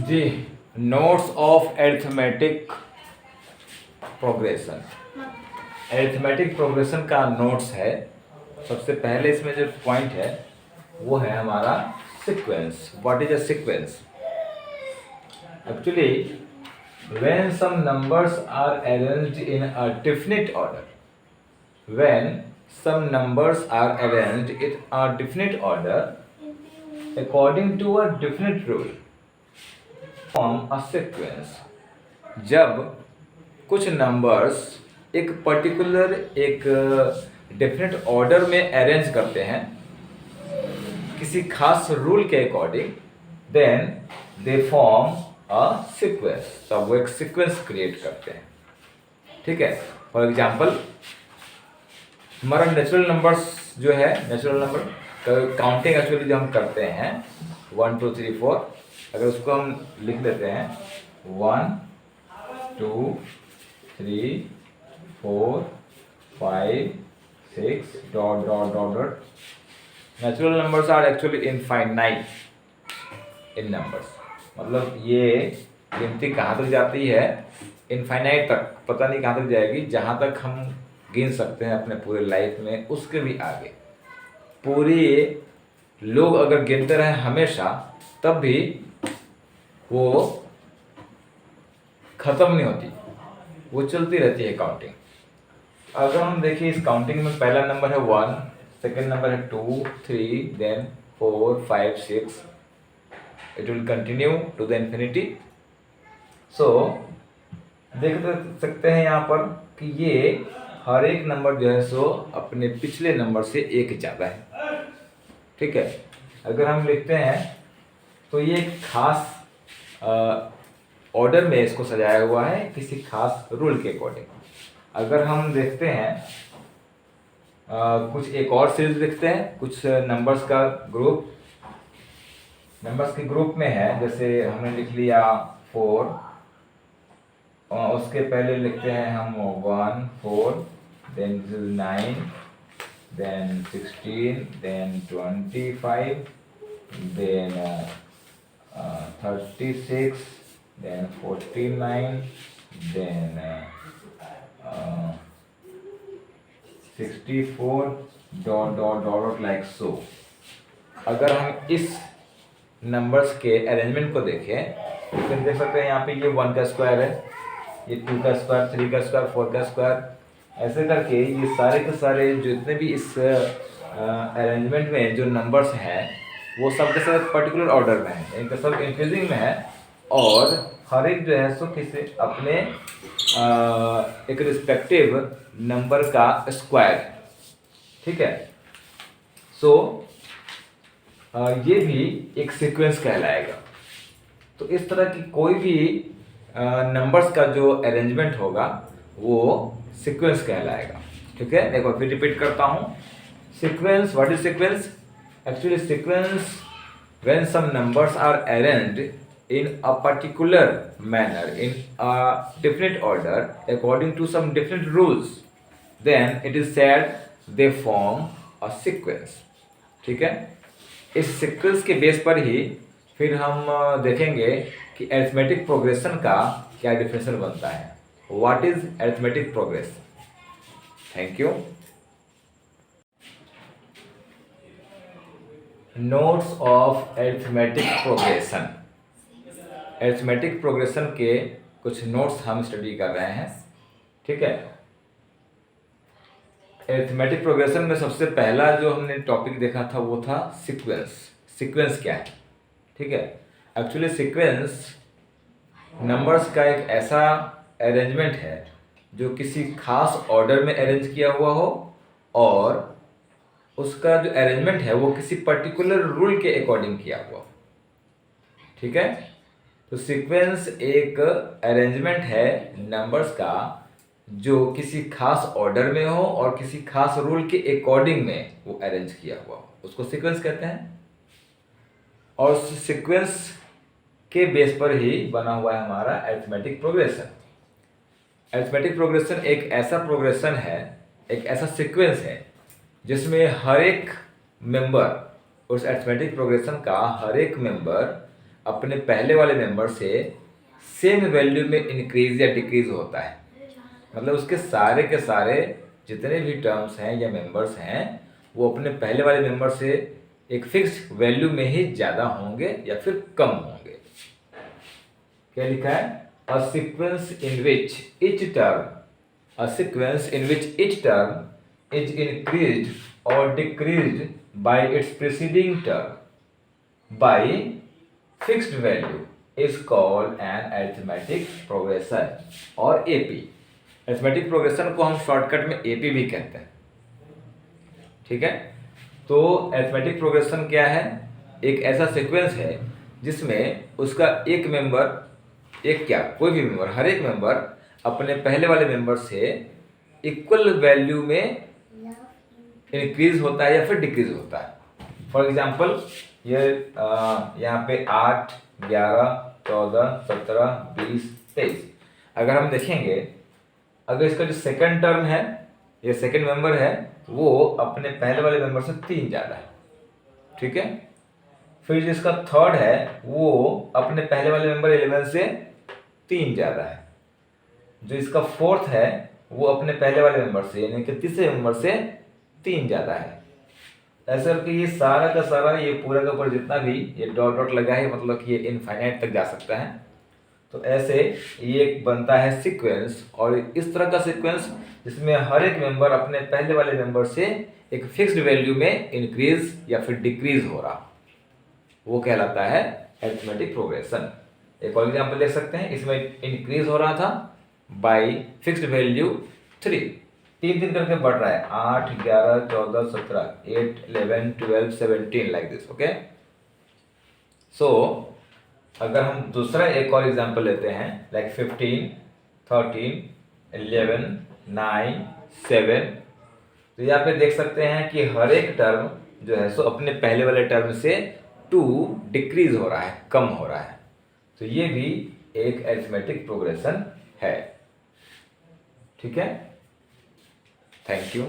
Ji, notes of arithmetic progression. Arithmetic progression का notes है। सबसे पहले इसमें जो पॉइंट है वो है हमारा sequence. What is a sequence? Actually when some numbers are arranged in a definite order, when some numbers are arranged in a definite order according to a definite rule form a sequence। जब कुछ numbers एक particular एक definite order में arrange करते हैं किसी खास rule के according, then they form a sequence. तब वो एक सीक्वेंस क्रिएट करते हैं। ठीक है, फॉर एग्जांपल हमारा नेचुरल नंबर्स जो है, नेचुरल नंबर काउंटिंग एक्चुअली जो हम करते हैं 1 2 3 4, अगर उसको हम लिख लेते हैं 1 2 3 4 5 6 dot dot dot dot. Natural numbers are actually infinite in numbers, मतलब ये गिनती कहाँ तक जाती है? इनफाइनाइट तक, पता नहीं कहाँ तक जाएगी, जहाँ तक हम गिन सकते हैं अपने पूरे लाइफ में, उसके भी आगे। पूरी लोग अगर गिनते रहे हमेशा, तब भी वो ख़त्म नहीं होती, वो चलती रहती है काउंटिंग। अगर हम देखिए इस काउंटिंग में पहला नंबर है 1, सेकेंड नंबर है 2 3 then 4 5 6, it will continue to the infinity. So देख सकते हैं यहाँ पर कि ये हर एक नंबर जो है सो अपने पिछले नंबर से एक ज़्यादा है। ठीक है, अगर हम लिखते हैं तो ये एक खास ऑर्डर में इसको सजाया हुआ है किसी खास रूल के अकॉर्डिंग। अगर हम देखते हैं कुछ एक और सीरीज लिखते हैं, कुछ नंबर्स का ग्रुप, नंबर्स के ग्रुप में है, जैसे हमने लिख लिया 4, उसके पहले लिखते हैं हम 1 4, then 9, then 16, then 25, then 36, then 49, then 64 dot dot dot like so. अगर हम इस नंबर्स के अरेंजमेंट को देखें तो देख सकते हैं यहाँ पे ये 1 का स्क्वायर है, ये 2 का स्क्वायर, 3 का स्क्वायर, 4 का स्क्वायर, ऐसे करके ये सारे के सारे जितने भी इस अरेंजमेंट में जो नंबर्स हैं वो सब के सब पर्टिकुलर ऑर्डर में है, इनका सब इंक्रीजिंग में है, और हर एक जो है सो किसी अपने एक रिस्पेक्टिव नंबर का स्क्वायर है। ठीक है, सो ये भी एक सीक्वेंस कहलाएगा। तो इस तरह की कोई भी नंबर्स का जो अरेंजमेंट होगा वो सीक्वेंस कहलाएगा। ठीक है, एक बार फिर रिपीट करता हूँ। Sequence, what is sequence? Actually sequence when some numbers are arranged in a particular manner in a definite order according to some definite rules, then it is said they form a sequence। ठीक है, इस sequence के base पर ही फिर हम देखेंगे कि arithmetic progression का क्या डिफिनेशन बनता है। What is arithmetic progression? Thank you. Notes of arithmetic progression. Arithmetic progression के कुछ नोट्स हम स्टडी कर रहे हैं। ठीक है, अरिथमेटिक प्रोग्रेशन में सबसे पहला जो हमने टॉपिक देखा था वो था सीक्वेंस। सीक्वेंस क्या है? ठीक है, एक्चुअली सीक्वेंस नंबर्स का एक ऐसा अरेंजमेंट है जो किसी खास ऑर्डर में अरेंज किया हुआ हो, और उसका जो अरेंजमेंट है वो किसी पर्टिकुलर रूल के अकॉर्डिंग किया हुआ हो। ठीक है, तो सीक्वेंस एक अरेंजमेंट है नंबर्स का जो किसी खास ऑर्डर में हो और किसी खास रूल के अकॉर्डिंग में वो अरेंज किया हुआ हो, उसको सीक्वेंस कहते हैं। और सीक्वेंस के बेस पर ही बना हुआ है हमारा अरिथमेटिक प्रोग्रेशन। अरिथमेटिक प्रोग्रेशन एक ऐसा प्रोग्रेशन है, एक ऐसा सीक्वेंस है जिसमें हर एक मेंबर, उस अरिथमेटिक प्रोग्रेशन का हर एक मेंबर अपने पहले वाले मेंबर से सेम वैल्यू में इंक्रीज या डिक्रीज होता है। मतलब उसके सारे के सारे जितने भी टर्म्स हैं या मेंबर्स हैं वो अपने पहले वाले मेंबर से एक फिक्स वैल्यू में ही ज़्यादा होंगे या फिर कम होंगे। क्या लिखा है? A sequence in which each term is increased or decreased by its preceding term by fixed value is called an arithmetic progression और AP। arithmetic progression को हम शॉर्टकट में AP भी कहते हैं। ठीक है, तो arithmetic progression क्या है? एक ऐसा सीक्वेंस है जिसमें उसका एक मेंबर, एक क्या कोई भी मेंबर, हर एक मेंबर अपने पहले वाले मेंबर से इक्वल वैल्यू में इंक्रीज होता है या फिर डिक्रीज होता है। फॉर एग्जाम्पल ये यहाँ पे 8, 11, 14, 17, 20, 23 अगर हम देखेंगे, अगर इसका जो सेकंड टर्म है, ये सेकंड मेंबर है, वो अपने पहले वाले मेंबर से 3 ज़्यादा है। ठीक है, फिर जिसका थर्ड है वो अपने पहले वाले मेंबर 11 से 3 ज़्यादा है। जो इसका फोर्थ है वो अपने पहले वाले मेंबर से यानी कि तीसरे मेंबर से 3 ज़्यादा है। ऐसा करके ये सारा का सारा, ये पूरा का पूरा जितना भी ये डॉट डॉट लगा है, मतलब कि ये इनफाइनाइट तक जा सकता है। तो ऐसे ये बनता है सीक्वेंस, और इस तरह का सीक्वेंस जिसमें हर एक मेंबर अपने पहले वाले मेंबर से एक फिक्स्ड वैल्यू में इंक्रीज या फिर डिक्रीज हो रहा, वो कहलाता है अरिथमेटिक प्रोग्रेशन। एक और एग्जाम्पल देख सकते हैं, इसमें इंक्रीज हो रहा था बाई फिक्स्ड वैल्यू 3, 3 करके बढ़ रहा है, 8, 11, 14, 17, 8, 11, 12, 17 लाइक दिस। ओके, सो अगर हम दूसरा एक और एग्जांपल लेते हैं लाइक 15, 13, 11, 9, 7, तो यहाँ पे देख सकते हैं कि हर एक टर्म जो है सो अपने पहले वाले टर्म से 2 डिक्रीज हो रहा है, कम हो रहा है। तो ये भी एक अरिथमेटिक प्रोग्रेशन है। ठीक है, थैंक यू।